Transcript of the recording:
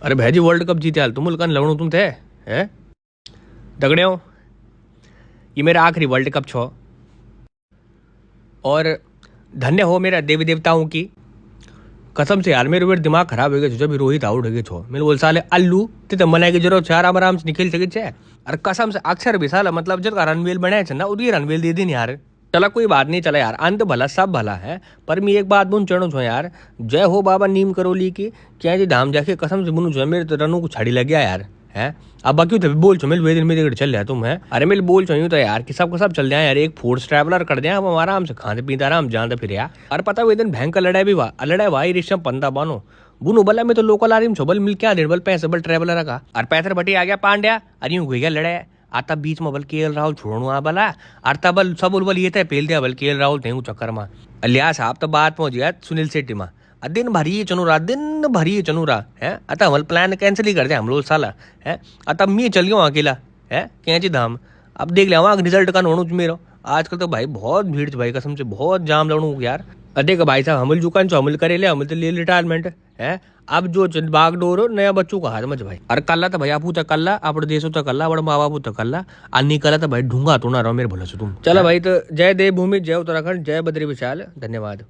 अरे भाई world cup जीते हाल तुम मुल्कन लवणू तुम थे हैं दगड़े हो। ये मेरा आखिरी वर्ल्ड कप छो और धन्य हो मेरा देवी देवताओं की कसम से यार मेरे ऊपर दिमाग खराब हो गया जब भी रोहित आउट हो गए छो मैंने बोल साले अल्लू ते मनाए की जरूरत है आराम से निकल सके छे। अरे कसम से अक्षर भी साला मतलब जब रनवेल बनाए छे ना उदी रनवेल दे दिन यार। चला कोई बात नहीं चला यार अंत भला सब भला है पर मैं एक बात बुन चढ़ू छो यार। जय हो बाबा नीम करोली की क्या जी धाम जाके कसम से बुनू छो मेरे तो रनू को छाड़ी लग गया यार है। अब बाकी तो बोल छो मेरे दिन में चल रहा तुम है। अरे मेरे बोल छो यूं तो यार कि सबको सब चल जाए यार एक फूड्स ट्रैवलर कर दिया अब आराम से खाते पीते आराम जानते फिर यार। और पता वो दिन भयंकर लड़ाई भी हुआ लड़ाई भाई ऋषभ पंता बानो बुनू बल्ला में तो लोकल आ रही छो बल मिल क्या देर बल पैसे बल ट्रैवलर का और पैथर भटी आ गया पांड्या अरे यूं गया लड़ाई आता बीच में बल केएल राहुल छोड़ू आ बला अर्ता बल सब बल ये थे पेल दिया बल केएल राहुल थे चक्कर में लिया साहब तो बात पहुंच गया सुनील शेट्टी में दिन भरी चनुरा है अतः हम प्लान कैंसिल ही कर दिया हम लोग साला है अतः मैं चल गया अकेला है कैंची धाम। अब देख लिया वहाँ रिजल्ट का नोनू मेरो आजकल तो भाई बहुत भीड़ भाई कसम से बहुत जाम लड़ू यार। देख भाई साहब हमल जुकान चौमल करे ले हमल तो ले रिटायरमेंट है अब जो बागडोर नया बच्चों का हाथ में भाई अरे कल्ला तो भाई आपू तो कल्ला अपने देशों तो कल्ला बड़ा माँ बापू तो कल्ला अन्नी कला तो भाई ढूंगा तो ना रहो मेरे भला से तुम चलो भाई तो जय देवभूमि जय उत्तराखंड जय बद्री विशाल धन्यवाद।